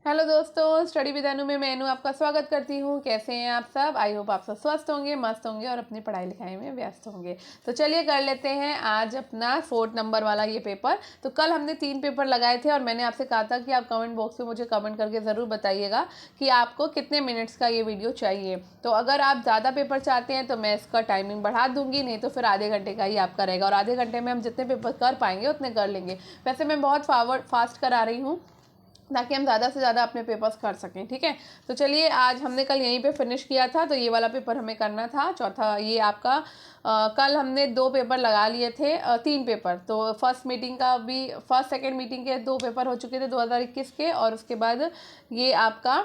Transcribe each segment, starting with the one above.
Hello दोस्तों, study with अनु में मैं अनु आपका स्वागत करती हूँ। कैसे हैं आप सब? आई होप आप सब स्वस्थ होंगे, मस्त होंगे और अपनी पढ़ाई लिखाई में व्यस्त होंगे। तो चलिए कर लेते हैं आज अपना 4 नंबर वाला ये पेपर। तो कल हमने 3 पेपर लगाए थे और मैंने आपसे कहा था कि आप कमेंट बॉक्स में मुझे कमेंट करके ज़रूर बताइएगा कि आपको कितने मिनट्स का ये वीडियो चाहिए। तो अगर आप ज़्यादा पेपर चाहते हैं तो मैं इसका टाइमिंग बढ़ा दूँगी, नहीं तो फिर आधे घंटे का ही आपका रहेगा और आधे घंटे में हम जितने पेपर कर पाएंगे उतने कर लेंगे। वैसे मैं बहुत फास्ट करा रही हूँ ताकि हम ज़्यादा से ज़्यादा अपने पेपर्स कर सकें। ठीक है, तो चलिए आज हमने कल यहीं पे फिनिश किया था, तो ये वाला पेपर हमें करना था चौथा। ये आपका कल हमने 2 पेपर लगा लिए थे, 3 पेपर। तो फर्स्ट सेकंड मीटिंग के 2 पेपर हो चुके थे 2021 के, और उसके बाद ये आपका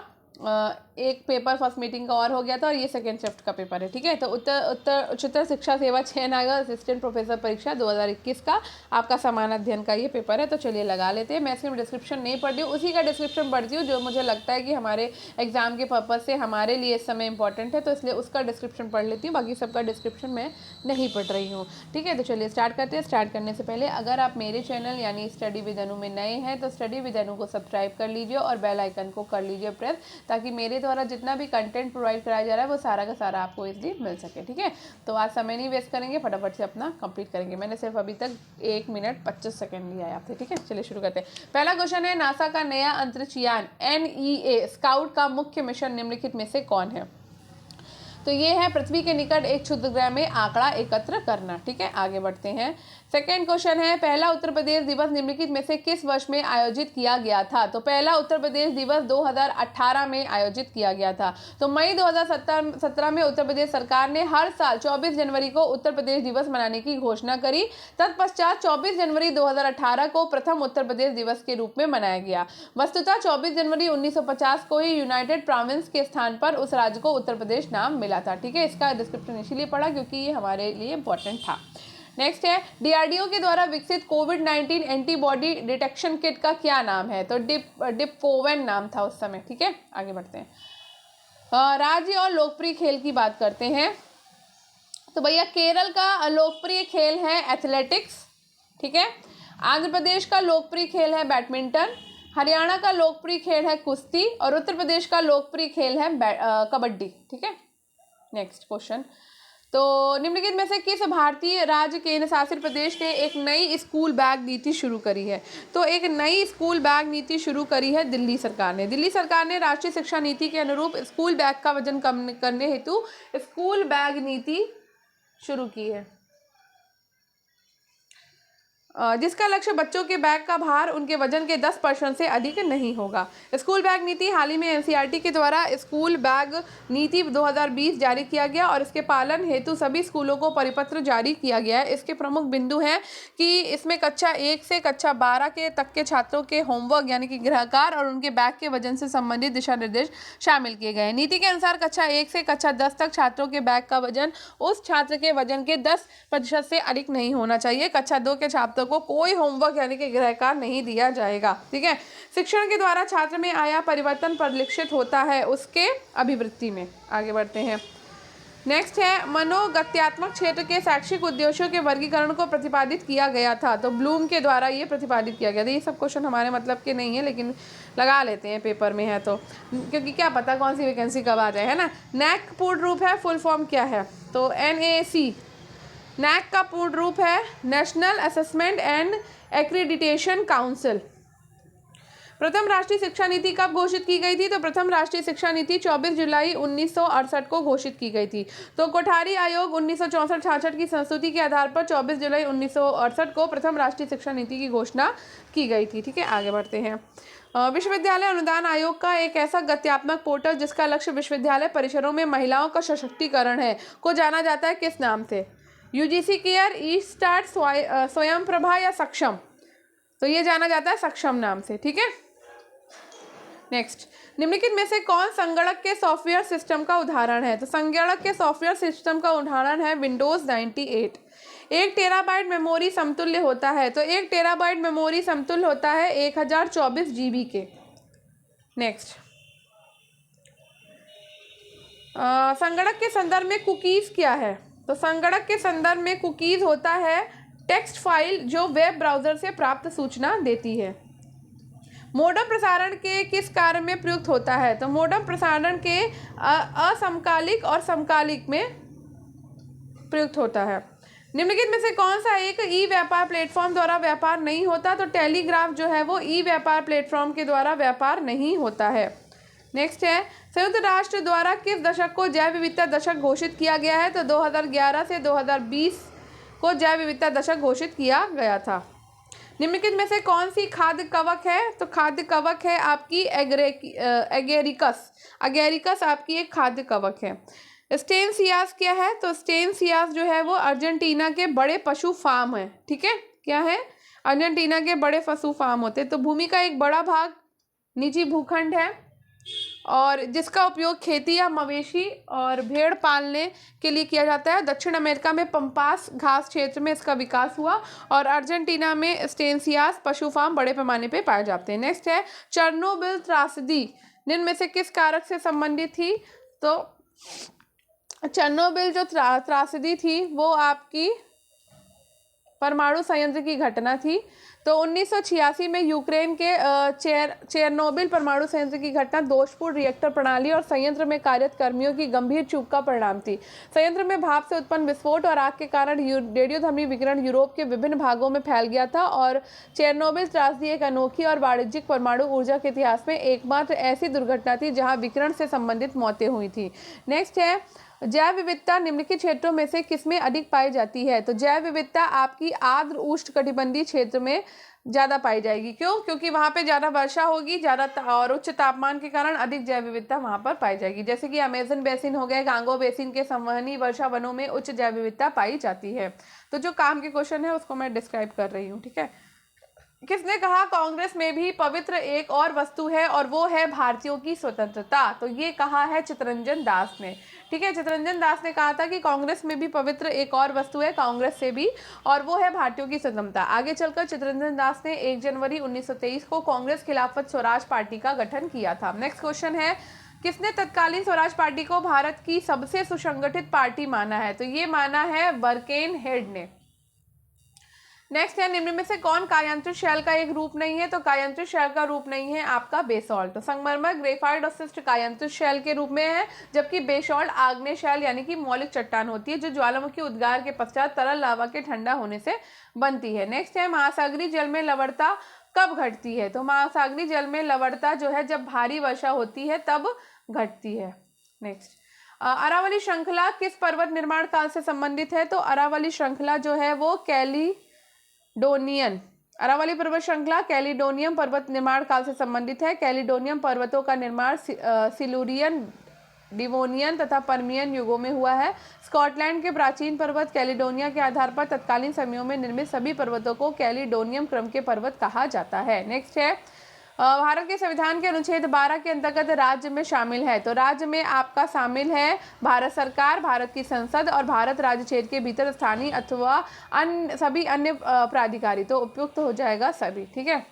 एक पेपर फर्स्ट मीटिंग का और हो गया था और ये सेकेंड शिफ्ट का पेपर है। ठीक है, तो उच्चतर शिक्षा सेवा 6 नागर असिस्टेंट प्रोफेसर परीक्षा 2021 का आपका समान अध्ययन का ये पेपर है। तो चलिए लगा लेते हैं। मैं इसमें डिस्क्रिप्शन नहीं पढ़ती हूँ, उसी का डिस्क्रिप्शन पढ़ती हूँ जो मुझे लगता है कि हमारे एग्जाम के पर्पज़ से हमारे लिए इस समय इंपॉर्टेंट है, तो इसलिए उसका डिस्क्रिप्शन पढ़ लेती हूँ। बाकी सबका डिस्क्रिप्शन मैं नहीं पढ़ रही हूँ। ठीक है, तो चलिए स्टार्ट करते हैं। स्टार्ट करने से पहले अगर आप मेरे चैनल यानी स्टडी विद अनु में नए हैं तो स्टडी विद अनु को सब्सक्राइब कर लीजिए और बेल आइकन को कर लीजिए प्रेस, ताकि मेरे द्वारा जितना भी कंटेंट प्रोवाइड कराया जा रहा है वो सारा का सारा आपको इजीली मिल सके। ठीक है, तो आज समय नहीं वेस्ट करेंगे, फटाफट से अपना कंप्लीट करेंगे। मैंने सिर्फ अभी तक 1 मिनट 25 सेकंड लिया है आपसे। ठीक है, चलिए शुरू करते हैं। पहला क्वेश्चन है, नासा का नया अंतरिक्ष यान NEA स्काउट का मुख्य मिशन निम्नलिखित में से कौन है? तो ये है पृथ्वी के निकट एक क्षुद्रग्रह में आंकड़ा एकत्र करना। ठीक है, आगे बढ़ते हैं। सेकेंड क्वेश्चन है, पहला उत्तर प्रदेश दिवस निम्नलिखित में से किस वर्ष में आयोजित किया गया था? तो पहला उत्तर प्रदेश दिवस 2018 में आयोजित किया गया था। तो मई 2017 में उत्तर प्रदेश सरकार ने हर साल 24 जनवरी को उत्तर प्रदेश दिवस मनाने की घोषणा करी। तत्पश्चात 24 जनवरी 2018 को प्रथम उत्तर प्रदेश दिवस के रूप में मनाया गया। वस्तुतः 24 जनवरी 1950 को ही यूनाइटेड प्रोविंस के स्थान पर उस राज्य को उत्तर प्रदेश नाम मिला था। ठीक है, इसका डिस्क्रिप्शन इसीलिए पढ़ा क्योंकि ये हमारे लिए इंपॉर्टेंट था। नेक्स्ट है, DRDO के द्वारा विकसित कोविड-19 एंटीबॉडी डिटेक्शन किट का क्या नाम है? तो डिपकोवेन नाम था उस समय। ठीक है, आगे बढ़ते हैं। राज्य और लोकप्रिय खेल की बात करते हैं। तो भैया केरल का लोकप्रिय खेल है एथलेटिक्स। ठीक है, आंध्र प्रदेश का लोकप्रिय खेल है बैडमिंटन, हरियाणा का लोकप्रिय खेल है कुश्ती और उत्तर प्रदेश का लोकप्रिय खेल है कबड्डी। ठीक है, नेक्स्ट क्वेश्चन, तो निम्नलिखित में से किस भारतीय राज्य केंद्र शासित प्रदेश ने एक नई स्कूल बैग नीति शुरू करी है? तो एक नई स्कूल बैग नीति शुरू करी है दिल्ली सरकार ने। दिल्ली सरकार ने राष्ट्रीय शिक्षा नीति के अनुरूप स्कूल बैग का वजन कम करने हेतु स्कूल बैग नीति शुरू की है, जिसका लक्ष्य बच्चों के बैग का भार उनके वजन के 10% से अधिक नहीं होगा। स्कूल बैग नीति हाल ही में NCERT के द्वारा स्कूल बैग नीति 2020 जारी किया गया और इसके पालन हेतु सभी स्कूलों को परिपत्र जारी किया गया है। इसके प्रमुख बिंदु हैं कि इसमें कक्षा 1 से कक्षा 12 के तक के छात्रों के होमवर्क यानी कि गृह कार्य और उनके बैग के वजन से संबंधित दिशा निर्देश शामिल किए गए हैं। नीति के अनुसार कक्षा 1 से कक्षा 10 तक छात्रों के बैग का वजन उस छात्र के वजन के 10% से अधिक नहीं होना चाहिए। कक्षा 2 के छात्रों को कोई होमवर्क यानी कि गृह कार्य नहीं दिया जाएगा। ठीक है, शिक्षण के द्वारा छात्र में आया परिवर्तन परिलक्षित होता है उसके अभिवृत्ति में। आगे बढ़ते हैं। नेक्स्ट है, मनोगत्यात्मक क्षेत्र के शैक्षिक उद्देश्यों के वर्गीकरण को प्रतिपादित किया गया था। तो ब्लूम के द्वारा ये प्रतिपादित किया गया था। ये सब क्वेश्चन हमारे मतलब के नहीं है लेकिन लगा लेते हैं, पेपर में है तो, क्योंकि क्या पता कौन सी वैकेंसी कब आ जाए, है ना। नैक पूर्ण रूप है, फुल फॉर्म क्या है? तो NAC नैक का पूर्ण रूप है national assessment and accreditation council. प्रथम राष्ट्रीय शिक्षा नीति कब घोषित की गई थी? तो प्रथम राष्ट्रीय शिक्षा नीति 24 जुलाई 1968 को घोषित की गई थी। तो कोठारी आयोग 1964-66 की संस्तुति के आधार पर 24 जुलाई 1968 को प्रथम राष्ट्रीय शिक्षा नीति की घोषणा की गई थी। ठीक है, आगे बढ़ते हैं। विश्वविद्यालय अनुदान आयोग का एक ऐसा गत्यात्मक पोर्टल जिसका लक्ष्य विश्वविद्यालय परिसरों में महिलाओं का सशक्तिकरण है को जाना जाता है किस नाम से? UGC केयर, ई-स्टार्ट, स्वयं प्रभा या सक्षम? तो ये जाना जाता है सक्षम नाम से। ठीक है, नेक्स्ट, निम्नलिखित में से कौन संगणक के सॉफ्टवेयर सिस्टम का उदाहरण है? तो संगणक के सॉफ्टवेयर सिस्टम का उदाहरण है विंडोज 98। 1 टेराबाइट मेमोरी समतुल्य होता है। तो 1 टेराबाइट मेमोरी समतुल्य होता है 1024 GB के। नेक्स्ट, संगणक के संदर्भ में कुकीज क्या है? तो संगणक के संदर्भ में कुकीज होता है टेक्स्ट फाइल जो वेब ब्राउजर से प्राप्त सूचना देती है। मोडम प्रसारण के किस कार्य में प्रयुक्त होता है? तो मोडम प्रसारण के असमकालिक और समकालिक में प्रयुक्त होता है। निम्नलिखित में से कौन सा एक ई व्यापार प्लेटफॉर्म द्वारा व्यापार नहीं होता? तो टेलीग्राफ जो है वो ई व्यापार प्लेटफॉर्म के द्वारा व्यापार नहीं होता है। नेक्स्ट है, संयुक्त राष्ट्र द्वारा किस दशक को जैव विविधता दशक घोषित किया गया है? तो 2011 से 2020 को जैव विविधता दशक घोषित किया गया था। निम्नलिखित में से कौन सी खाद्य कवक है? तो खाद्य कवक है आपकी एगेरिकस। एगेरिकस आपकी एक खाद्य कवक है। स्टेनसियास क्या है? तो स्टेनसियास जो है वो अर्जेंटीना के बड़े पशु फार्म है। ठीक है, क्या है? अर्जेंटीना के बड़े पशु फार्म होते हैं। तो भूमि का एक बड़ा भाग निजी भूखंड है और जिसका उपयोग खेती या मवेशी और भेड़ पालने के लिए किया जाता है। दक्षिण अमेरिका में पंपास घास क्षेत्र में इसका विकास हुआ और अर्जेंटीना में स्टेनसियास पशु फार्म बड़े पैमाने पे पाए जाते हैं। नेक्स्ट है, चेरनोबिल त्रासदी निम्न में से किस कारक से संबंधित थी? तो चेरनोबिल जो त्रासदी थी वो आपकी परमाणु संयंत्र की घटना थी। तो 1986 में यूक्रेन के चेरनोबिल परमाणु संयंत्र की घटना दोषपूर्ण रिएक्टर प्रणाली और संयंत्र में कार्यरत कर्मियों की गंभीर चूक का परिणाम थी। संयंत्र में भाप से उत्पन्न विस्फोट और आग के कारण रेडियोधर्मी विकिरण यूरोप के विभिन्न भागों में फैल गया था और चेरनोबिल त्रासदी एक अनोखी और वाणिज्यिक परमाणु ऊर्जा के इतिहास में एकमात्र ऐसी दुर्घटना थी जहाँ विकिरण से संबंधित मौतें हुई थी। नेक्स्ट है, जैव विविधता निम्नलिखित क्षेत्रों में से किसमें अधिक पाई जाती है? तो जैव विविधता आपकी आर्द्र उष्णकटिबंधीय क्षेत्र में ज़्यादा पाई जाएगी। क्यों? क्योंकि वहाँ पे ज़्यादा वर्षा होगी, ज़्यादा और उच्च तापमान के कारण अधिक जैव विविधता वहाँ पर पाई जाएगी। जैसे कि अमेजन बेसिन हो गया, गांगो बेसिन के संवहनी वर्षा वनों में उच्च जैव विविधता पाई जाती है। तो जो काम के क्वेश्चन है उसको मैं डिस्क्राइब कर रही हूँ। ठीक है, किसने कहा कांग्रेस में भी पवित्र एक और वस्तु है और वो है भारतीयों की स्वतंत्रता? तो ये कहा है चित्तरंजन दास ने। ठीक है, चित्तरंजन दास ने कहा था कि कांग्रेस में भी पवित्र एक और वस्तु है कांग्रेस से भी, और वो है भारतीयों की स्वतंत्रता। आगे चलकर चित्तरंजन दास ने 1 जनवरी 1923 को कांग्रेस खिलाफत स्वराज पार्टी का गठन किया था। नेक्स्ट क्वेश्चन है, किसने तत्कालीन स्वराज पार्टी को भारत की सबसे सुसंगठित पार्टी माना है? तो ये माना है बर्केनहेड ने। नेक्स्ट है, निम्न में से कौन कायांत्रित शैल का एक रूप नहीं है? तो कायांत्रित शैल का रूप नहीं है आपका बेसॉल्ट। तो संगमरमर ग्रेफाइट और शिस्ट कायांत्रित शैल के रूप में है, जबकि बेसॉल्ट आग्नेय शैल यानी कि मौलिक चट्टान होती है जो ज्वालामुखी उद्गार के पश्चात तरल लावा के ठंडा होने से बनती है। नेक्स्ट है, महासागरीय जल में लवणता कब घटती है? तो महासागरीय जल में लवणता जो है जब भारी वर्षा होती है तब घटती है। नेक्स्ट, अरावली श्रृंखला किस पर्वत निर्माण काल से संबंधित है? तो अरावली श्रृंखला जो है वो कैलिडोनियन, अरावली पर्वत श्रृंखला कैलिडोनियम पर्वत निर्माण काल से संबंधित है। कैलिडोनियम पर्वतों का निर्माण सिलूरियन, डिवोनियन तथा परमियन युगों में हुआ है। स्कॉटलैंड के प्राचीन पर्वत कैलिडोनिया के आधार पर तत्कालीन समयों में निर्मित सभी पर्वतों को कैलिडोनियम क्रम के पर्वत कहा जाता है। नेक्स्ट है, भारत के संविधान के अनुच्छेद 12 के अंतर्गत राज्य में शामिल है। तो राज्य में आपका शामिल है भारत सरकार, भारत की संसद और भारत राज्य क्षेत्र के भीतर स्थानीय अथवा अन्य सभी अन्य प्राधिकारी। तो उपयुक्त हो जाएगा सभी। ठीक है,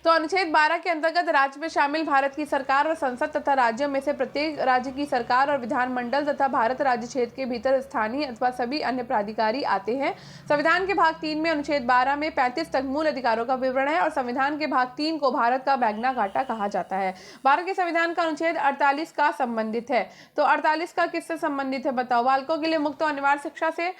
तो अनुच्छेद 12 के अंतर्गत राज्य में शामिल भारत की सरकार और संसद तथा राज्यों में से प्रत्येक राज्य की सरकार और विधानमंडल तथा भारत राज्य क्षेत्र के भीतर स्थानीय अथवा सभी अन्य प्राधिकारी आते हैं। संविधान के भाग 3 में अनुच्छेद 12 में 35 तक मूल अधिकारों का विवरण है और संविधान के भाग 3 को भारत का मैग्ना कार्टा कहा जाता है। भारत के संविधान का अनुच्छेद 48 का संबंधित है। तो 48 का किससे संबंधित है बताओ? बालकों के लिए मुक्त और अनिवार्य शिक्षा से,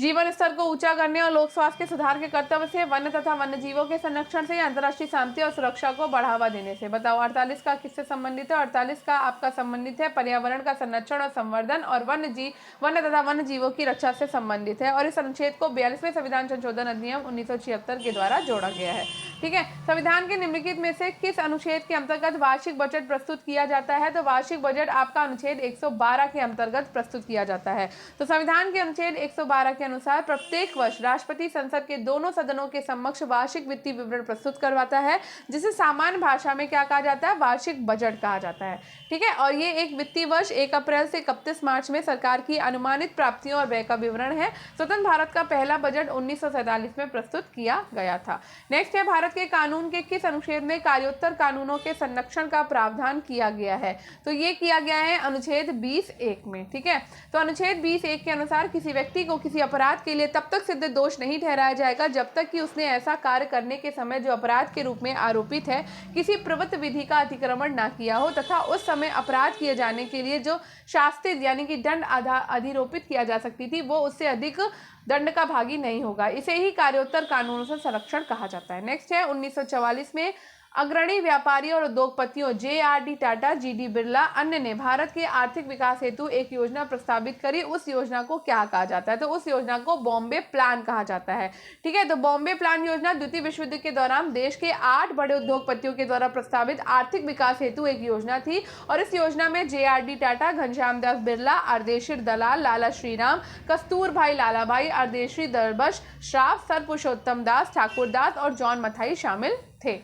जीवन स्तर को ऊंचा करने और लोक स्वास्थ्य के सुधार के कर्तव्य से, वन्य तथा वन्य जीवों के संरक्षण से, अंतर्राष्ट्रीय शांति और सुरक्षा को बढ़ावा देने से। बताओ 48 का किससे संबंधित है? 48 का आपका संबंधित है पर्यावरण का संरक्षण और संवर्धन और वन्य तथा वन्य जीवों की रक्षा से संबंधित है और इस अनुच्छेद को 42वें संविधान संशोधन अधिनियम 1976 के द्वारा जोड़ा गया है। ठीक है, संविधान के निम्नलिखित में से किस अनुच्छेद के अंतर्गत वार्षिक बजट प्रस्तुत किया जाता है? तो वार्षिक बजट आपका अनुच्छेद 112 के अंतर्गत प्रस्तुत किया जाता है। तो संविधान के अनुच्छेद 112 के अनुसार प्रत्येक वर्ष राष्ट्रपति संसद के दोनों सदनों के समक्ष वार्षिक वित्तीय विवरण प्रस्तुत करवाता है, जिसे सामान्य भाषा में क्या कहा जाता है? वार्षिक बजट कहा जाता है। ठीक है, और ये एक वित्तीय वर्ष 1 अप्रैल से 31 मार्च में सरकार की अनुमानित प्राप्तियों और व्यय का विवरण है। स्वतंत्र भारत का पहला बजट 1947 में प्रस्तुत किया गया था। नेक्स्ट है, भारत भारत के कानून के किस अनुच्छेद में कार्योत्तर कानूनों के संरक्षण का प्रावधान किया गया है? तो ये किया गया है अनुच्छेद 20(1) में। ठीक है, तो अनुच्छेद 20(1) के अनुसार किसी व्यक्ति को किसी अपराध के लिए तब तक सिद्ध दोष नहीं ठहराया जाएगा जब तक कि उसने ऐसा कार्य करने के समय जो अपराध के रूप में आरोपित है किसी प्रवृत्त विधि का अतिक्रमण न किया हो तथा उस समय अपराध किए जाने के लिए जो शास्ति यानी कि दंड अधिरोपित किया जा सकती थी वो उससे अधिक दंड का भागी नहीं होगा। इसे ही कार्योत्तर कानूनों से संरक्षण कहा जाता है। नेक्स्ट है 1944 में अग्रणी व्यापारी और उद्योगपतियों जे.आर.डी. टाटा, जी.डी. बिरला अन्य ने भारत के आर्थिक विकास हेतु एक योजना प्रस्तावित करी। उस योजना को क्या कहा जाता है? तो उस योजना को बॉम्बे प्लान कहा जाता है। ठीक है, तो बॉम्बे प्लान योजना द्वितीय विश्व युद्ध के दौरान देश के 8 बड़े उद्योगपतियों के द्वारा प्रस्तावित आर्थिक विकास हेतु एक योजना थी और इस योजना में जे.आर.डी. टाटा, घनश्याम दास बिरला, अर्देशीर दलाल, लाला श्रीराम, कस्तूर भाई लालाभाई, अर्देशी दरबश श्राफ, सर पुरुषोत्तम दास, ठाकुर दास और जॉन मथाई शामिल थे।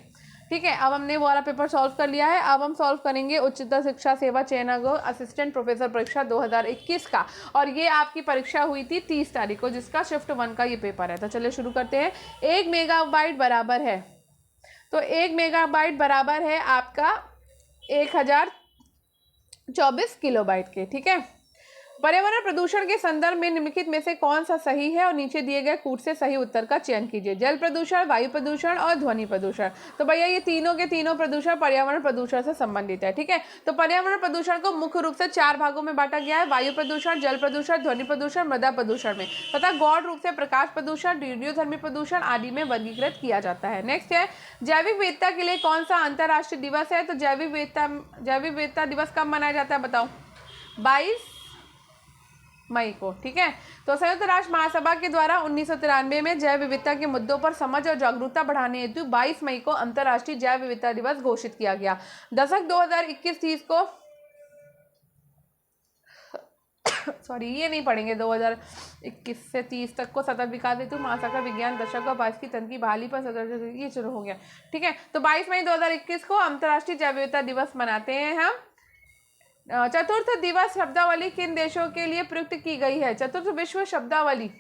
ठीक है, अब हमने वो वाला पेपर सॉल्व कर लिया है। अब हम सॉल्व करेंगे उच्चतर शिक्षा सेवा चयन आयोग असिस्टेंट प्रोफेसर परीक्षा 2021 का, और ये आपकी परीक्षा हुई थी 30 तारीख को, जिसका शिफ्ट 1 का ये पेपर है। तो चलिए शुरू करते हैं। 1 मेगाबाइट बराबर है, तो 1 मेगाबाइट बराबर है आपका 1024 किलोबाइट के। ठीक है, पर्यावरण प्रदूषण के संदर्भ में निम्नलिखित में से कौन सा सही है और नीचे दिए गए कूट से सही उत्तर का चयन कीजिए। जल प्रदूषण, वायु प्रदूषण और ध्वनि प्रदूषण। तो भैया ये तीनों के तीनों प्रदूषण पर्यावरण प्रदूषण से संबंधित है। ठीक है, तो पर्यावरण प्रदूषण को मुख्य रूप से 4 भागों में बांटा गया है, वायु प्रदूषण, जल प्रदूषण, ध्वनि प्रदूषण, मृदा प्रदूषण में, तथा गौण रूप से प्रकाश प्रदूषण, रेडियोधर्मी प्रदूषण आदि में वर्गीकृत किया जाता है। नेक्स्ट है जैविक विविधता के लिए कौन सा अंतर्राष्ट्रीय दिवस है? तो जैविक विविधता दिवस कब मनाया जाता है बताओ? 22 मई को। ठीक है, तो संयुक्त राष्ट्र महासभा के द्वारा 1993 में जैव विविधता के मुद्दों पर समझ और जागरूकता बढ़ाने हेतु 22 मई को अंतर्राष्ट्रीय जैव विविधता दिवस घोषित किया गया। दशक 2021-30 को सॉरी ये नहीं पढ़ेंगे, 2021 से 30 तक को सतत विकास हेतु महासागर विज्ञान दशक और 22 की तन की बहाली पर सतत ये शुरू हो गया। ठीक है, तो 22 मई 2021 को अंतर्राष्ट्रीय जैव विविधता दिवस मनाते हैं हम। चतुर्थ दिवस शब्दावली किन देशों के लिए प्रयुक्त की गई है? चतुर्थ विश्व शब्दावली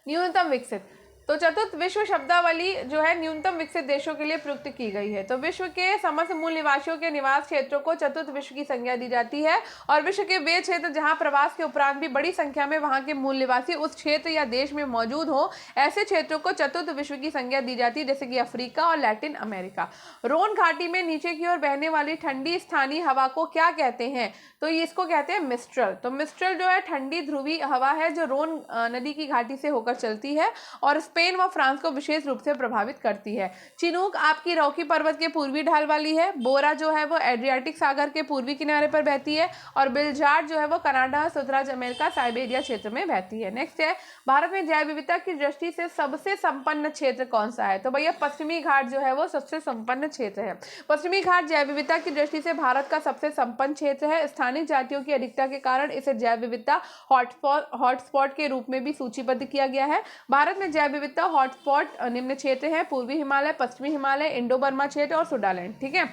न्यूनतम विकसित, तो चतुर्थ विश्व शब्दावली जो है न्यूनतम विकसित देशों के लिए प्रयुक्त की गई है। तो विश्व के समस्त मूल निवासियों के निवास क्षेत्रों को चतुर्थ विश्व की संज्ञा दी जाती है और विश्व के वे क्षेत्र जहां प्रवास के उपरांत भी बड़ी संख्या में वहां के मूल निवासी उस क्षेत्र या देश में मौजूद हो ऐसे क्षेत्रों को चतुर्थ विश्व की संज्ञा दी जाती है, जैसे कि अफ्रीका और लैटिन अमेरिका। रोन घाटी में नीचे की ओर बहने वाली ठंडी स्थानीय हवा को क्या कहते हैं? तो ये इसको कहते हैं मिस्ट्रल। तो मिस्ट्रल जो है ठंडी ध्रुवीय हवा है जो रोन नदी की घाटी से होकर चलती है और स्पेन व फ्रांस को विशेष रूप से प्रभावित करती है। चिनूक आपकी रॉकी पर्वत के पूर्वी ढाल वाली है। बोरा जो है वो एड्रियाटिक सागर के पूर्वी किनारे पर बहती है और बिलजार्ड जो है वो कनाडा, सुतराज अमेरिका, साइबेरिया क्षेत्र में बहती है। नेक्स्ट है भारत में जैव विविधता की दृष्टि से सबसे संपन्न क्षेत्र कौन सा है? तो भैया पश्चिमी घाट जो है वो सबसे संपन्न क्षेत्र है। पश्चिमी घाट जैव विविधता की दृष्टि से भारत का सबसे संपन्न क्षेत्र है। स्थानीय जातियों की अधिकता के कारण इसे जैव विविधता हॉटस्पॉट के रूप में भी सूचीबद्ध किया गया है। भारत में जैव विविधता हॉटस्पॉट निम्न क्षेत्र है: पूर्वी हिमालय, पश्चिमी हिमालय, इंडो बर्मा क्षेत्र और सुडालैंड। ठीक है,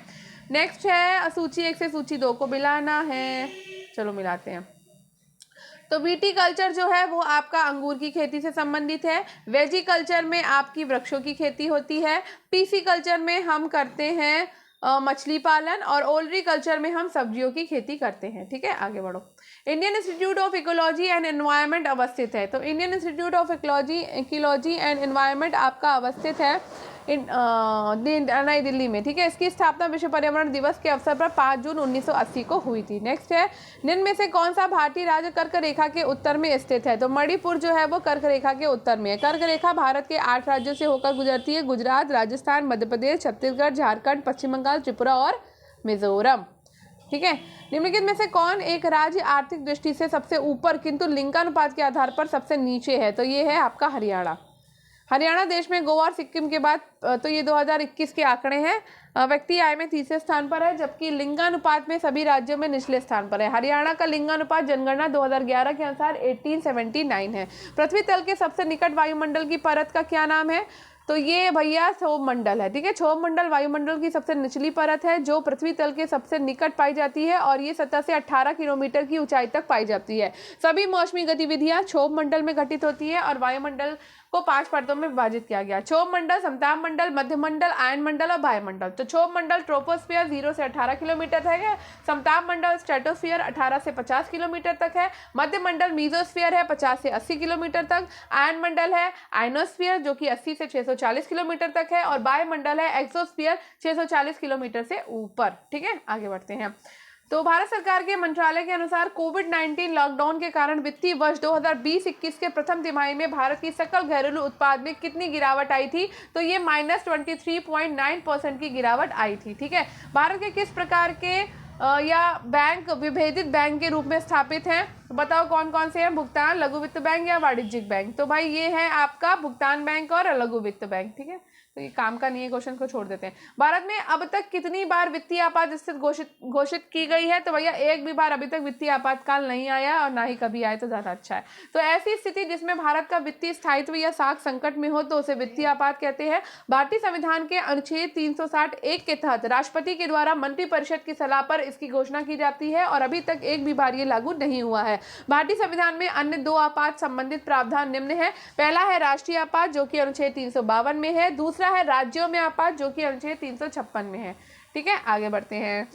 नेक्स्ट है सूची 1 से सूची 2 को मिलाना है। चलो मिलाते हैं। तो विटीकल्चर जो है वो आपका अंगूर की खेती से संबंधित है। वेजिकल्चर में आपकी वृक्षों की खेती होती है। पीसीकल्चर में हम करते हैं मछली पालन और ओलरीकल्चर में हम सब्जियों की खेती करते हैं। ठीक है, आगे बढ़ो। Indian institute of ecology and environment अवस्थित है। तो Indian institute of ecology and environment आपका अवस्थित है नई दिल्ली में। ठीक है, इसकी स्थापना विश्व पर्यावरण दिवस के अवसर पर 5 जून 1980 को हुई थी। नेक्स्ट है निम्न में से कौन सा भारतीय राज्य कर्क रेखा के उत्तर में स्थित है? तो मणिपुर जो है वो कर्क रेखा के उत्तर में है। कर्क रेखा भारत के 8 राज्यों से होकर गुजरती है: गुजरात, राजस्थान, मध्य प्रदेश, छत्तीसगढ़, झारखंड, पश्चिम बंगाल, त्रिपुरा और मिजोरम। ठीक है, निम्नलिखित में से कौन एक राज्य आर्थिक दृष्टि से सबसे ऊपर किंतु लिंगानुपात के आधार पर सबसे नीचे है? तो ये है आपका हरियाणा। हरियाणा देश में गोवा और सिक्किम के बाद तो ये 2021 के आंकड़े हैं। व्यक्ति आय में तीसरे स्थान पर है, जबकि लिंगानुपात में सभी राज्यों में निचले स्थान पर है। हरियाणा का लिंगानुपात जनगणना 2011 के अनुसार 1879 है। पृथ्वी तल के सबसे निकट वायुमंडल की परत का क्या नाम है? तो ये भैया क्षोभ मंडल है। ठीक है, क्षोभ मंडल वायुमंडल की सबसे निचली परत है जो पृथ्वी तल के सबसे निकट पाई जाती है और ये सतह से 18 किलोमीटर की ऊंचाई तक पाई जाती है। सभी मौसमी गतिविधियां क्षोभ मंडल में घटित होती है और वायुमंडल को 5 परतों में विभाजित किया गया। क्षोभ मंडल, समताप मंडल, मध्य मंडल, आयन मंडल और वायुमंडल। तो क्षोभ मंडल ट्रोपोस्फियर 0 से 18 किलोमीटर तक है। समताप मंडल स्ट्रेटोस्फियर 18 से 50 किलोमीटर तक है। मध्य मंडल मीजोस्फियर है 50 से 80 किलोमीटर तक। आयन मंडल है आयनोस्फियर जो कि 80 से 640 किलोमीटर तक है। और वायुमंडल है एक्सोस्फियर 640 किलोमीटर से ऊपर। ठीक है, आगे बढ़ते हैं। तो भारत सरकार के मंत्रालय के अनुसार कोविड-19 लॉकडाउन के कारण वित्तीय वर्ष 2020-21 के प्रथम तिमाही में भारत की सकल घरेलू उत्पाद में कितनी गिरावट आई थी? तो ये -23.9% की गिरावट आई थी। ठीक है, भारत के किस प्रकार के या बैंक विभेदित बैंक के रूप में स्थापित हैं? तो बताओ कौन कौन से हैं? भुगतान, लघु वित्त बैंक या वाणिज्यिक बैंक? तो भाई ये है आपका भुगतान बैंक और लघु वित्त बैंक। ठीक है, तो ये काम का नहीं है, क्वेश्चन को छोड़ देते हैं। भारत में अब तक कितनी बार वित्तीय आपात स्थिति घोषित की गई है? तो भैया एक भी बार अभी तक वित्तीय आपातकाल नहीं आया और ना ही कभी आए तो ज्यादा अच्छा है। तो ऐसी स्थिति जिसमें भारत का वित्तीय स्थायित्व या साख संकट में हो तो उसे वित्तीय आपात कहते हैं। भारतीय संविधान के अनुच्छेद 360(1) के तहत राष्ट्रपति के द्वारा मंत्रिपरिषद की सलाह पर इसकी घोषणा की जाती है और अभी तक एक भी बार ये लागू नहीं हुआ है। भारतीय संविधान में अन्य 2 आपात संबंधित प्रावधान निम्न है। पहला है राष्ट्रीय आपात जो कि अनुच्छेद 352 में है। दूसरा है राज्यों में आपात जो कि अनुच्छेद 356 में है। ठीक है, आगे बढ़ते हैं।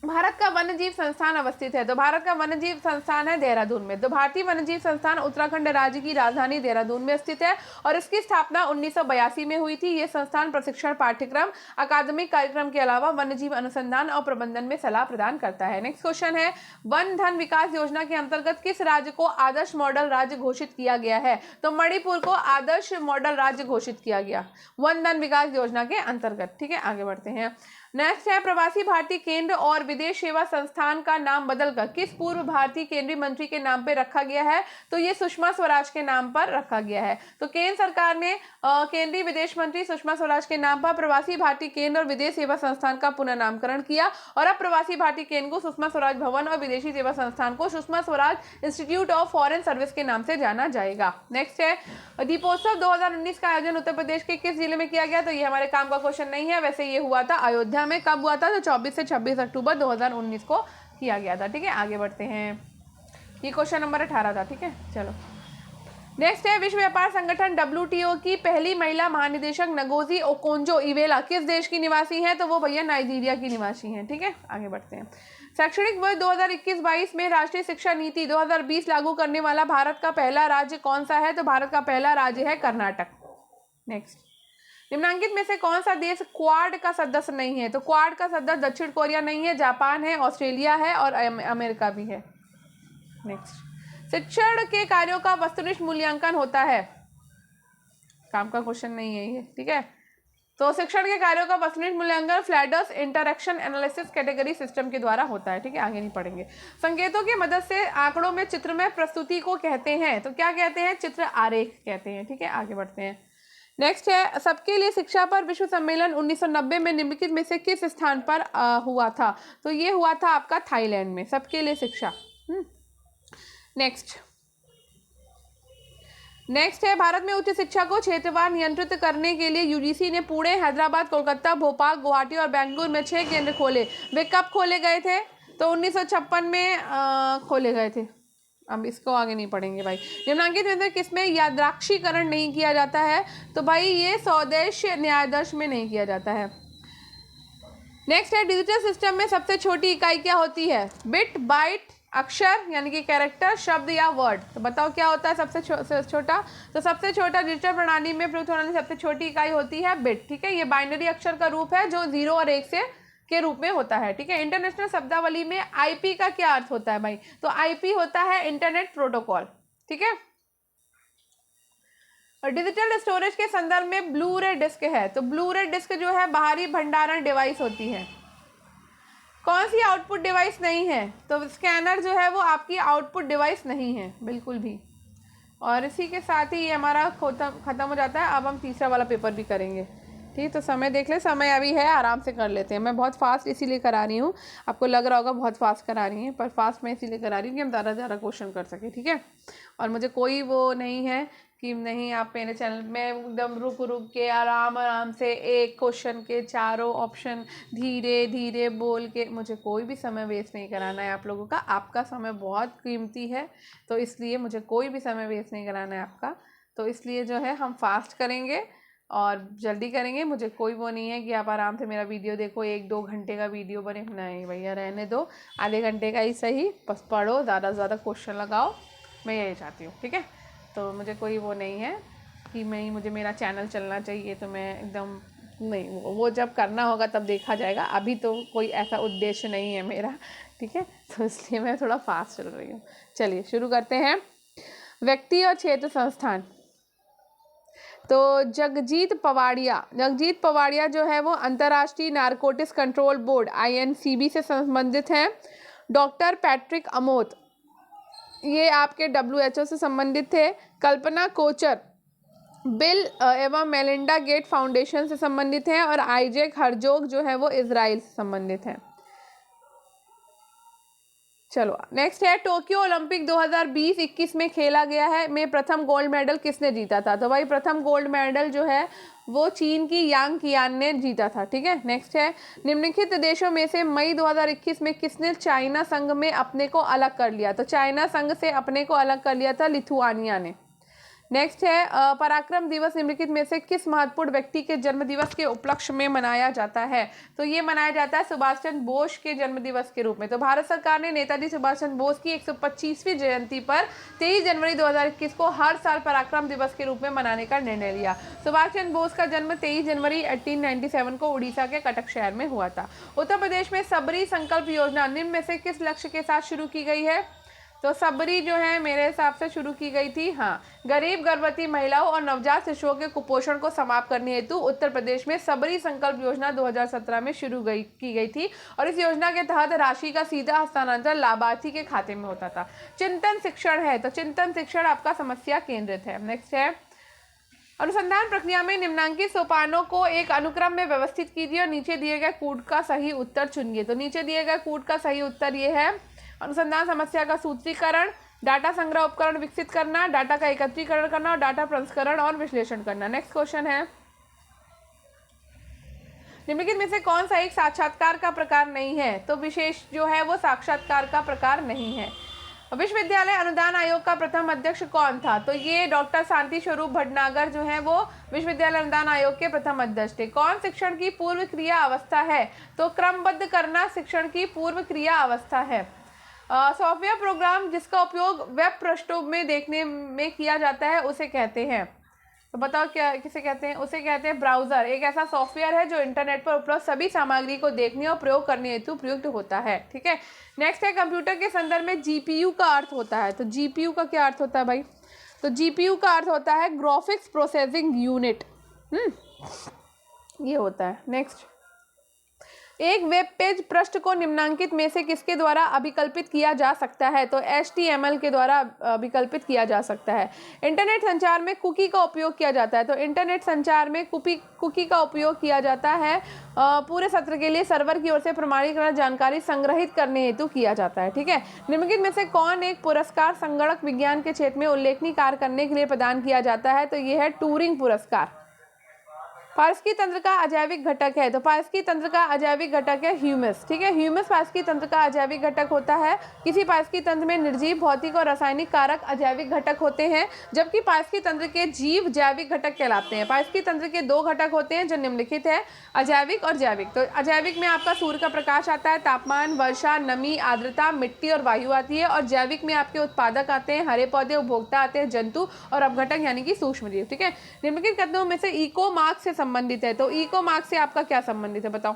भारत का वन्यजीव संस्थान अवस्थित है। तो भारत का वन्यजीव संस्थान है देहरादून में। तो भारतीय वन्यजीव संस्थान उत्तराखंड राज्य की राजधानी देहरादून में स्थित है और इसकी स्थापना 1982 में हुई थी। ये संस्थान प्रशिक्षण पाठ्यक्रम, अकादमिक कार्यक्रम के अलावा वन्यजीव अनुसंधान और प्रबंधन में सलाह प्रदान करता है। नेक्स्ट क्वेश्चन है, वन धन विकास योजना के अंतर्गत किस राज्य को आदर्श मॉडल राज्य घोषित किया गया है? तो मणिपुर को आदर्श मॉडल राज्य घोषित किया गया वन धन विकास योजना के अंतर्गत। ठीक है, आगे बढ़ते हैं। नेक्स्ट है, प्रवासी भारतीय केंद्र और विदेश सेवा संस्थान का नाम बदलकर किस पूर्व भारतीय केंद्रीय मंत्री के नाम पे रखा गया है? तो ये सुषमा स्वराज के नाम पर रखा गया है। तो केंद्र सरकार ने केंद्रीय विदेश मंत्री सुषमा स्वराज के नाम पर प्रवासी भारतीय केंद्र और विदेश सेवा संस्थान का पुनर्नामकरण किया और अब प्रवासी भारतीय केंद्र को सुषमा स्वराज भवन और विदेशी सेवा संस्थान को Sushma Swaraj institute of foreign service के नाम से जाना जाएगा। नेक्स्ट है, दीपोत्सव 2019 का आयोजन उत्तर प्रदेश के किस जिले में किया गया? तो ये हमारे काम का क्वेश्चन नहीं है, वैसे ये हुआ था अयोध्या में। कब हुआ था? तो 24 से 26 अक्टूबर 2019 को किया गया था। ठीक है, आगे बढ़ते हैं। ये क्वेश्चन नंबर 18 था। ठीक है, चलो नेक्स्ट है, विश्व व्यापार संगठन WTO की पहली महिला महानिदेशक नगोजी ओकोंजो-इवेला किस देश की निवासी हैं? तो वो भैया नाइजीरिया की निवासी हैं। ठीक है, आगे बढ़ते हैं। शैक्षणिक वर्ष 2021-22 में राष्ट्रीय शिक्षा नीति 2020 लागू करने वाला भारत का पहला राज्य कौन सा है? तो भारत का पहला राज्य है कर्नाटक। नेक्स्ट, निम्नांकित में से कौन सा देश क्वाड का सदस्य नहीं है? तो क्वाड का सदस्य दक्षिण कोरिया नहीं है, जापान है, ऑस्ट्रेलिया है और अमेरिका भी है। नेक्स्ट, शिक्षण के कार्यों का वस्तुनिष्ठ मूल्यांकन होता है। काम का क्वेश्चन नहीं है ये। ठीक है, तो शिक्षण के कार्यों का वस्तुनिष्ठ मूल्यांकन फ्लैडर्स इंटरैक्शन एनालिसिस कैटेगरी सिस्टम के द्वारा होता है। ठीक है, आगे नहीं पढ़ेंगे। संकेतों की मदद से आंकड़ों में चित्रमय प्रस्तुति को कहते हैं। तो क्या कहते हैं? चित्र आरेख कहते हैं। ठीक है, आगे बढ़ते हैं। नेक्स्ट है, सबके लिए शिक्षा पर विश्व सम्मेलन 1990 में निम्नलिखित में से किस स्थान पर हुआ था? तो ये हुआ था आपका थाईलैंड में, सबके लिए शिक्षा। नेक्स्ट है, भारत में उच्च शिक्षा को क्षेत्रवार नियंत्रित करने के लिए यूजीसी ने पुणे, हैदराबाद, कोलकाता, भोपाल, गुवाहाटी और बेंगलुरु में 6 केंद्र खोले। वे कब खोले गए थे? तो 1956 में खोले गए थे। अब इसको आगे नहीं पढ़ेंगे भाई। निम्नांकित में से किसमें यादृच्छिकरण नहीं किया जाता है? तो भाई ये स्वदेश न्यायाधीश में नहीं किया जाता है। नेक्स्ट है, डिजिटल सिस्टम में सबसे छोटी इकाई क्या होती है? बिट, बाइट, अक्षर यानी कि कैरेक्टर, शब्द या वर्ड? तो बताओ क्या होता है सबसे छोटा? तो सबसे छोटा डिजिटल प्रणाली में प्रयुक्त होने वाली सबसे छोटी इकाई होती है बिट। ठीक है, ये बाइनरी अक्षर का रूप है जो 0 और 1 से के रूप में होता है। ठीक है, इंटरनेशनल शब्दावली में आईपी का क्या अर्थ होता है भाई? तो आईपी होता है इंटरनेट प्रोटोकॉल। ठीक है, और डिजिटल स्टोरेज के संदर्भ में ब्लू रे डिस्क है। तो ब्लू रे डिस्क जो है बाहरी भंडारण डिवाइस होती है। कौन सी आउटपुट डिवाइस नहीं है? तो स्कैनर जो है वो आपकी आउटपुट डिवाइस नहीं है बिल्कुल भी। और इसी के साथ ही ये हमारा खत्म हो जाता है। अब हम तीसरा वाला पेपर भी करेंगे। ठीक, तो समय देख ले, समय अभी है, आराम से कर लेते हैं। मैं बहुत फास्ट इसीलिए करा रही हूँ, आपको लग रहा होगा बहुत फास्ट करा रही हैं, पर फास्ट मैं इसीलिए करा रही हूँ कि हम ज़्यादा क्वेश्चन कर सकें। ठीक है, और मुझे कोई वो नहीं है कि नहीं आप मेरे चैनल में एकदम रुक के आराम से एक क्वेश्चन के चारों ऑप्शन धीरे धीरे बोल के, मुझे कोई भी समय वेस्ट नहीं कराना है आप लोगों का। आपका समय बहुत कीमती है, तो इसलिए मुझे कोई भी समय वेस्ट नहीं कराना है आपका। तो इसलिए जो है हम फास्ट करेंगे और जल्दी करेंगे। मुझे कोई वो नहीं है कि आप आराम से मेरा वीडियो देखो, 1-2 घंटे का वीडियो बने, नहीं भैया रहने दो, आधे घंटे का ही सही, बस पढ़ो, ज़्यादा से ज़्यादा क्वेश्चन लगाओ, मैं यही चाहती हूँ, ठीक है। तो मुझे कोई वो नहीं है कि मुझे मेरा चैनल चलना चाहिए तो मैं एकदम नहीं, वो जब करना होगा तब देखा जाएगा, अभी तो कोई ऐसा उद्देश्य नहीं है मेरा, ठीक है। तो इसलिए मैं थोड़ा फास्ट चल रही हूँ। चलिए शुरू करते हैं। व्यक्ति और क्षेत्र संस्थान। तो जगजीत पवाड़िया जो है वो अंतर्राष्ट्रीय नारकोटिक्स कंट्रोल बोर्ड INCB से संबंधित हैं। डॉक्टर पैट्रिक अमोत ये आपके WHO से संबंधित थे। कल्पना कोचर बिल एवं मेलिंडा गेट फाउंडेशन से संबंधित हैं। और आइजैक हर्जोग जो है वो इजराइल से संबंधित हैं। चलो नेक्स्ट है, टोक्यो ओलंपिक 2020-21 में खेला गया है में प्रथम गोल्ड मेडल किसने जीता था? तो भाई प्रथम गोल्ड मेडल जो है वो चीन की यांग कियान ने जीता था, ठीक है। नेक्स्ट है, निम्नलिखित देशों में से मई 2021 में किसने चाइना संघ में अपने को अलग कर लिया? तो चाइना संघ से अपने को अलग कर लिया था लिथुआनिया ने। नेक्स्ट है, पराक्रम दिवस निम्नलिखित में से किस महत्वपूर्ण व्यक्ति के जन्म दिवस के उपलक्ष्य में मनाया जाता है? तो ये मनाया जाता है सुभाष चंद्र बोस के जन्म दिवस के रूप में। तो भारत सरकार ने नेताजी सुभाष चंद्र बोस की 125वीं जयंती पर 23 जनवरी 2021 को हर साल पराक्रम दिवस के रूप में मनाने का निर्णय लिया। सुभाष चंद्र बोस का जन्म 23 जनवरी 1897 को उड़ीसा के कटक शहर में हुआ था। उत्तर प्रदेश में सबरी संकल्प योजना निम्न में से किस लक्ष्य के साथ शुरू की गई है? तो सबरी जो है मेरे हिसाब से शुरू की गई थी, हाँ, गरीब गर्भवती महिलाओं और नवजात शिशुओं के कुपोषण को समाप्त करने हेतु उत्तर प्रदेश में सबरी संकल्प योजना 2017 में की गई थी। और इस योजना के तहत राशि का सीधा हस्तांतरण लाभार्थी के खाते में होता था। चिंतन शिक्षण है, तो चिंतन शिक्षण आपका समस्या केंद्रित है। नेक्स्ट है, अनुसंधान प्रक्रिया में निम्नांकित सोपानों को एक अनुक्रम में व्यवस्थित कीजिए और नीचे दिए गए कूट का सही उत्तर चुनिए। तो नीचे दिए गए कूट का सही उत्तर ये है, अनुसंधान समस्या का सूत्रीकरण, डाटा संग्रह उपकरण विकसित करना, डाटा का एकत्रीकरण करना और डाटा प्रसंस्करण और विश्लेषण करना। नेक्स्ट क्वेश्चन है, निम्नलिखित में से कौन सा एक साक्षात्कार का प्रकार नहीं है? तो विशेष जो है वो साक्षात्कार का प्रकार नहीं है। विश्वविद्यालय अनुदान आयोग का प्रथम अध्यक्ष कौन था? तो ये डॉक्टर शांति स्वरूप भटनागर जो है वो विश्वविद्यालय अनुदान आयोग के प्रथम अध्यक्ष थे। कौन शिक्षण की पूर्व क्रिया अवस्था है? तो क्रमबद्ध करना शिक्षण की पूर्व क्रिया अवस्था है। सॉफ्टवेयर प्रोग्राम जिसका उपयोग वेब पृष्ठों में देखने में किया जाता है उसे कहते हैं? तो बताओ क्या किसे कहते हैं? उसे कहते हैं ब्राउजर। एक ऐसा सॉफ्टवेयर है जो इंटरनेट पर उपलब्ध सभी सामग्री को देखने और प्रयोग करने हेतु प्रयुक्त होता है, ठीक है। नेक्स्ट है, कंप्यूटर के संदर्भ में GPU का अर्थ होता है। तो GPU का क्या अर्थ होता है भाई? तो GPU का अर्थ होता है ग्राफिक्स प्रोसेसिंग यूनिट, ये होता है। नेक्स्ट, एक वेब पेज पृष्ठ को निम्नांकित में से किसके द्वारा अभिकल्पित किया जा सकता है? तो HTML के द्वारा अभिकल्पित किया जा सकता है। इंटरनेट संचार में कुकी का उपयोग किया जाता है। तो इंटरनेट संचार में कुकी का उपयोग किया जाता है पूरे सत्र के लिए सर्वर की ओर से प्रमाणीकरण जानकारी संग्रहित करने हेतु किया जाता है, ठीक है। निम्नलिखित में से कौन एक पुरस्कार संगणक विज्ञान के क्षेत्र में उल्लेखनीय कार्य करने के लिए प्रदान किया जाता है? तो यह है टूरिंग पुरस्कार। पारस्की तंत्र का अजैविक घटक है। तो पारस्की तंत्र का अजैविक घटक है ह्यूमस, ठीक है। ह्यूमस पारस्की तंत्र का अजैविक घटक होता है। किसी पारस्की तंत्र में निर्जीव भौतिक और रासायनिक कारक अजैविक घटक होते हैं, जबकि पारस्की तंत्र के जीव जैविक घटक कहलाते हैं। पारस्की तंत्र के 2 घटक होते हैं जो निम्नलिखित है, अजैविक और जैविक। तो अजैविक में आपका सूर्य का प्रकाश आता है, तापमान, वर्षा, नमी, आर्द्रता, मिट्टी और वायु आती है। और जैविक में आपके उत्पादक आते हैं, हरे पौधे, उपभोक्ता आते हैं, जंतु और अपघटक यानी कि सूक्ष्म जीव, ठीक है। निम्नलिखित कथनों में से इको मार्क्स से संबंधित है। तो इको मार्क्स से आपका क्या संबंधित है बताओ?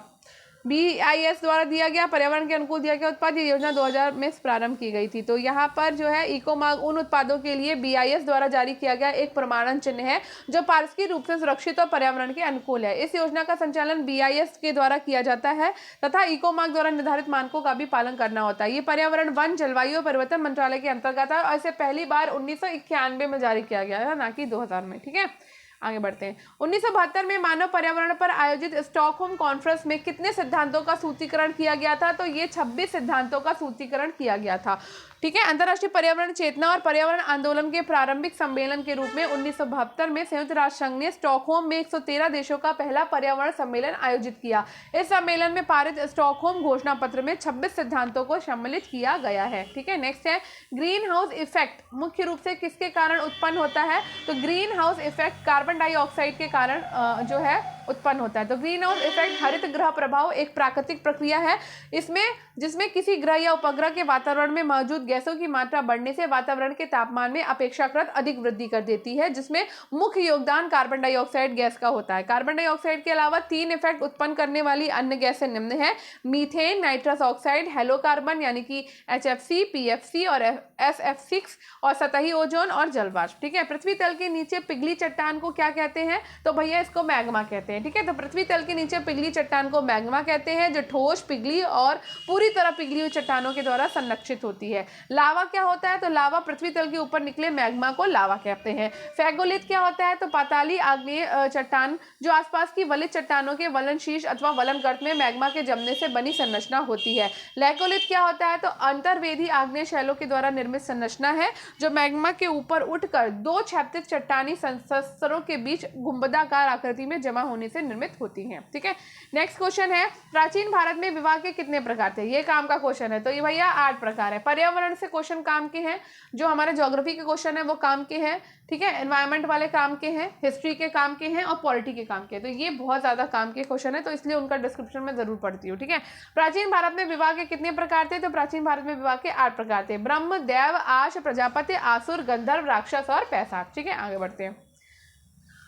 BIS द्वारा दिया गया पर्यावरण के अनुकूल दिया गया उत्पाद, ये योजना 2000 में प्रारंभ की गई थी। तो यहाँ पर जो है इको मार्क उन उत्पादों के लिए BIS द्वारा जारी किया गया एक प्रमाणन चिन्ह है जो पारस्की रूप से सुरक्षित और पर्यावरण के अनुकूल है। इस योजना का संचालन BIS के द्वारा किया जाता है तथा इको मार्क द्वारा निर्धारित मानकों का भी पालन करना होता है। ये पर्यावरण, वन, जलवायु और परिवर्तन मंत्रालय के अंतर्गत है और इसे पहली बार 1991 में जारी किया गया है, ना कि 2000 में, ठीक है। आगे बढ़ते हैं। 1972 में मानव पर्यावरण पर आयोजित स्टॉकहोम कॉन्फ्रेंस में कितने सिद्धांतों का सूत्रीकरण किया गया था? तो ये 26 सिद्धांतों का सूत्रीकरण किया गया था। ठीक है। अंतर्राष्ट्रीय पर्यावरण चेतना और पर्यावरण आंदोलन के प्रारंभिक सम्मेलन के रूप में 1972 में संयुक्त राष्ट्र संघ ने स्टॉकहोम में 113 देशों का पहला पर्यावरण सम्मेलन आयोजित किया। इस सम्मेलन में पारित स्टॉकहोम घोषणा पत्र में 26 सिद्धांतों को सम्मिलित किया गया है। ठीक है। नेक्स्ट है ग्रीन हाउस इफेक्ट मुख्य रूप से किसके कारण उत्पन्न होता है? तो green house effect carbon dioxide के कारण जो है उत्पन्न होता है। तो ग्रीन हाउस इफेक्ट हरित गृह प्रभाव एक प्राकृतिक प्रक्रिया है जिसमें किसी ग्रह या उपग्रह के वातावरण में मौजूद गैसों की मात्रा बढ़ने से वातावरण के तापमान में अपेक्षाकृत अधिक वृद्धि कर देती है, जिसमें मुख्य योगदान कार्बन डाइऑक्साइड गैस का होता है। कार्बन डाइऑक्साइड के अलावा 3 इफेक्ट उत्पन्न करने वाली अन्य गैसें निम्न है: मीथेन, नाइट्रस ऑक्साइड, हेलोकार्बन यानी कि HFC, PFC और SF6 और सतही ओजोन और जलवाष्प। ठीक है। पृथ्वी तल के नीचे पिघली चट्टान को क्या कहते हैं? तो भैया इसको मैग्मा कहते हैं। ठीक है। तो पृथ्वी तल के नीचे पिघली चट्टान को मैग्मा कहते हैं, जो ठोस, पिघली और पूरी तरह पिघली हुई चट्टानों के द्वारा संरक्षित होती है। लावा क्या होता है? तो लावा पृथ्वी तल के ऊपर निकले मैग्मा को लावा कहते हैं। फैगोलिथ क्या होता है? तो पाताली आग्नेय चट्टान जो आसपास की वलित चट्टानों के वलन शीर्ष अथवा वलन गर्त में मैग्मा के जमने से बनी संरचना होती है। लैकोलिथ क्या होता है? तो अंतर्वेदी आग्नेय शैलों के द्वारा निर्मित संरचना है जो मैग्मा के ऊपर उठकर 2 क्षैतिज चट्टानी संस्तरों के बीच गुंबदाकार आकृति में जमा होने से निर्मित होती हैं। ठीक है। नेक्स्ट क्वेश्चन है प्राचीन भारत में विवाह के कितने प्रकार थे? ये काम का क्वेश्चन है। तो ये भैया 8 प्रकार है। पर्यावरण से क्वेश्चन काम के हैं, जो हमारे ज्योग्राफी के क्वेश्चन है वो काम के हैं। ठीक है। एनवायरमेंट वाले काम के हैं, हिस्ट्री के काम के हैं और पॉलिटी के काम के हैं। तो ये बहुत ज्यादा काम के क्वेश्चन है, तो इसलिए उनका डिस्क्रिप्शन में जरूर पढ़ती हूँ। ठीक है। प्राचीन भारत में विवाह के कितने प्रकार थे? तो प्राचीन भारत में विवाह के 8 प्रकार थे: ब्रह्म, देव, आश, प्रजापति, आसुर, गंधर्व, राक्षस और पैशाच। ठीक है। आगे बढ़ते हैं।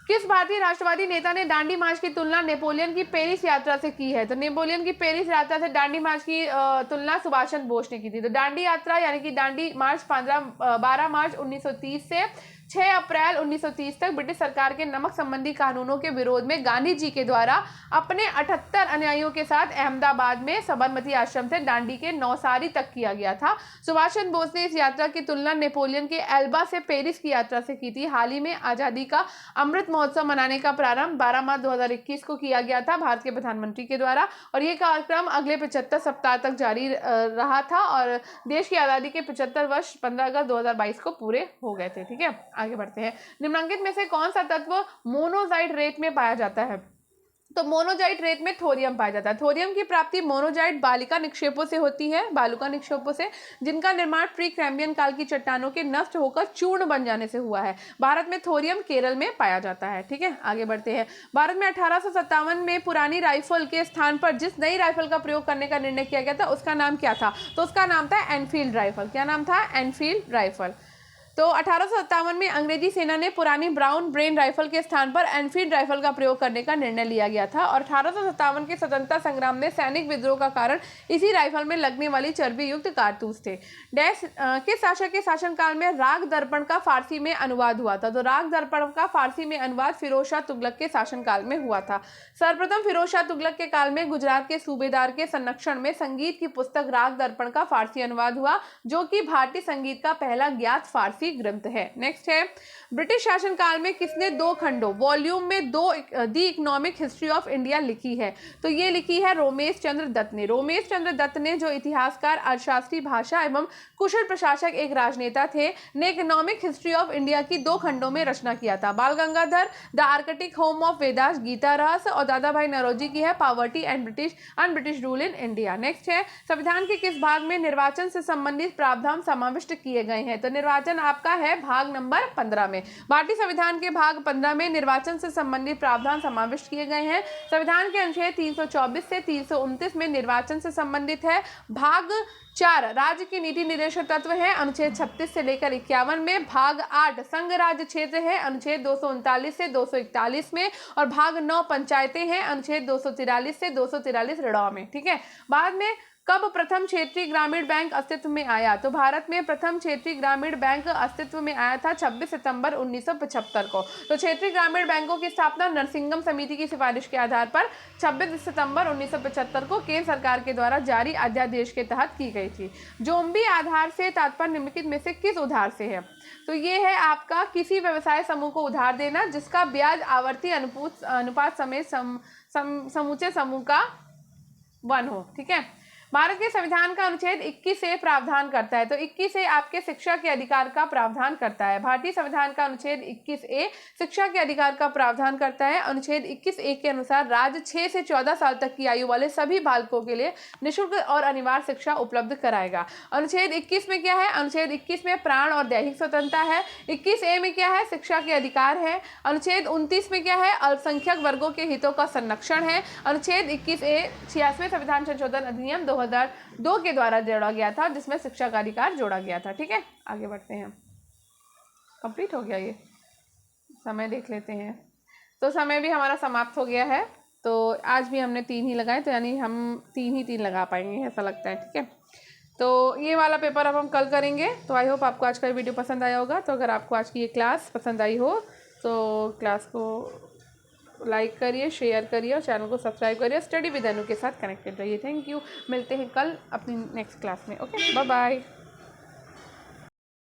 किस भारतीय राष्ट्रवादी नेता ने दांडी मार्च की तुलना नेपोलियन की पेरिस यात्रा से की है? तो नेपोलियन की पेरिस यात्रा से दांडी मार्च की तुलना सुभाष चंद्र बोस ने की थी। तो दांडी यात्रा यानी कि दांडी मार्च 12 मार्च 1930 से 6 अप्रैल 1930 तक ब्रिटिश सरकार के नमक संबंधी कानूनों के विरोध में गांधी जी के द्वारा अपने 78 अनुयायियों के साथ अहमदाबाद में साबरमती आश्रम से दांडी के नौसारी तक किया गया था। सुभाष चंद्र बोस ने इस यात्रा की तुलना नेपोलियन के एल्बा से पेरिस की यात्रा से की थी। हाल ही में आजादी का अमृत महोत्सव मनाने का प्रारंभ 12 मार्च 2021 को किया गया था भारत के प्रधानमंत्री के द्वारा, और ये कार्यक्रम अगले 75 सप्ताह तक जारी रहा था और देश की आजादी के 75 वर्ष 15 अगस्त 2022 को पूरे हो गए थे। ठीक है। आगे बढ़ते हैं। निम्नलिखित में से कौन सा तत्व मोनोजाइट रेत में पाया जाता है? तो मोनोजाइट रेत में थोरियम पाया जाता है। थोरियम की प्राप्ति मोनोजाइट बालिका निक्षेपों से होती है, बालुका निक्षेपों से, जिनका निर्माण प्री कैम्बियन काल की चट्टानों के नष्ट होकर चूर्ण बन जाने से हुआ है। भारत में थोरियम केरल में पाया जाता है। ठीक है। आगे बढ़ते हैं। भारत में 1857 में पुरानी राइफल के स्थान पर जिस नई राइफल का प्रयोग करने का निर्णय किया गया था उसका नाम क्या था? तो उसका नाम था एनफील्ड राइफल। क्या नाम था? Enfield rifle. तो 1857 में अंग्रेजी सेना ने पुरानी ब्राउन ब्रेन राइफल के स्थान पर एनफील्ड राइफल का प्रयोग करने का निर्णय लिया गया था, और 1857 के स्वतंत्रता संग्राम में सैनिक विद्रोह का कारण इसी राइफल में लगने वाली चर्बी युक्त कारतूस थे। डैश किस शासक के शासनकाल में राग दर्पण का फारसी में अनुवाद हुआ था? तो राग दर्पण का फारसी में अनुवाद फिरोज शाह तुगलक के शासनकाल में हुआ था। सर्वप्रथम फिरोज शाह तुगलक के काल में गुजरात के सूबेदार के संरक्षण में संगीत की पुस्तक राग दर्पण का फारसी अनुवाद हुआ, जो कि भारतीय संगीत का पहला ज्ञात फारसी ग्रंथ है। नेक्स्ट है ब्रिटिश शासनकाल में किसने 2 खंडों वॉल्यूम में the economic history of India लिखी है? तो ये लिखी है रोमेश चंद्र दत्त ने। रोमेश चंद्र दत्त ने, जो इतिहासकार, अर्थशास्त्री, भाषा एवं कुशल प्रशासक, एक राजनेता थे, ने इकोनॉमिक हिस्ट्री ऑफ इंडिया की 2 खंडों में रचना किया था। Bal Gangadhar the Arctic home of Vedas Gita Rahasya और दादा भाई नौरोजी की है poverty and British rule in India. Next है संविधान के किस भाग में निर्वाचन से संबंधित प्रावधान समाविष्ट किए गए हैं? तो निर्वाचन आपका है भाग नंबर 15 में। भारतीय संविधान के भाग 15 में निर्वाचन से संबंधित प्रावधान समाविष्ट किए गए हैं। संविधान के अनुच्छेद 324 से 329 में निर्वाचन से संबंधित है। भाग 4 राज्य की नीति निर्देशक तत्व है, अनुच्छेद 36 से लेकर 51 में। भाग 8 संघ राज्य क्षेत्र है, अनुच्छेद 239 से 241 में, और भाग 9 पंचायतें हैं, अनुच्छेद 243 से 243 ऋणों में। ठीक है। बाद में कब प्रथम क्षेत्रीय ग्रामीण बैंक अस्तित्व में आया? तो भारत में प्रथम क्षेत्रीय ग्रामीण बैंक अस्तित्व में आया था 26 सितंबर 1975 को। तो क्षेत्रीय ग्रामीण बैंकों की स्थापना नरसिंगम समिति की सिफारिश के आधार पर 26 सितंबर 1975 को केंद्र सरकार के द्वारा जारी अध्यादेश के तहत की गई थी। जोम्बी आधार से तात्पर्य निम्नलिखित में से किस उधार से है? तो ये है आपका किसी व्यवसाय समूह को उधार देना जिसका ब्याज आवर्ती अनुपात समेत समूचे समूह का 1 हो। ठीक है। भारत के संविधान का अनुच्छेद 21 से प्रावधान करता है। तो 21 से आपके शिक्षा के अधिकार का प्रावधान करता है। भारतीय संविधान का अनुच्छेद 21A शिक्षा के अधिकार का प्रावधान करता है। अनुच्छेद 21A के अनुसार राज्य 6 से 14 साल तक की आयु वाले सभी बालकों के लिए निःशुल्क और अनिवार्य शिक्षा उपलब्ध कराएगा। अनुच्छेद 21 में क्या है? अनुच्छेद 21 में प्राण और दैहिक स्वतंत्रता है। 21A में क्या है? शिक्षा के अधिकार है। अनुच्छेद 29 में क्या है? अल्पसंख्यक वर्गों के हितों का संरक्षण है। अनुच्छेद 21A 86वें संविधान संशोधन अधिनियम 2002 के द्वारा जोड़ा गया था जिसमें शिक्षा का अधिकार जोड़ा गया था। ठीक है, आगे बढ़ते हैं। कंप्लीट हो गया, ये समय देख लेते हैं। तो समय भी हमारा समाप्त हो गया है। तो आज भी हमने 3 ही लगाए, तो यानी हम 3 लगा पाएंगे ऐसा लगता है। ठीक है, तो ये वाला पेपर अब हम कल करेंगे। तो आई होप आपको आज का वीडियो पसंद आया होगा। तो अगर आपको आज की ये क्लास पसंद आई हो तो क्लास को लाइक करिए, शेयर करिए और चैनल को सब्सक्राइब करिए। स्टडी विद अनु के साथ कनेक्टेड रहिए। Thank you. मिलते हैं कल अपनी नेक्स्ट क्लास में। Okay, bye bye.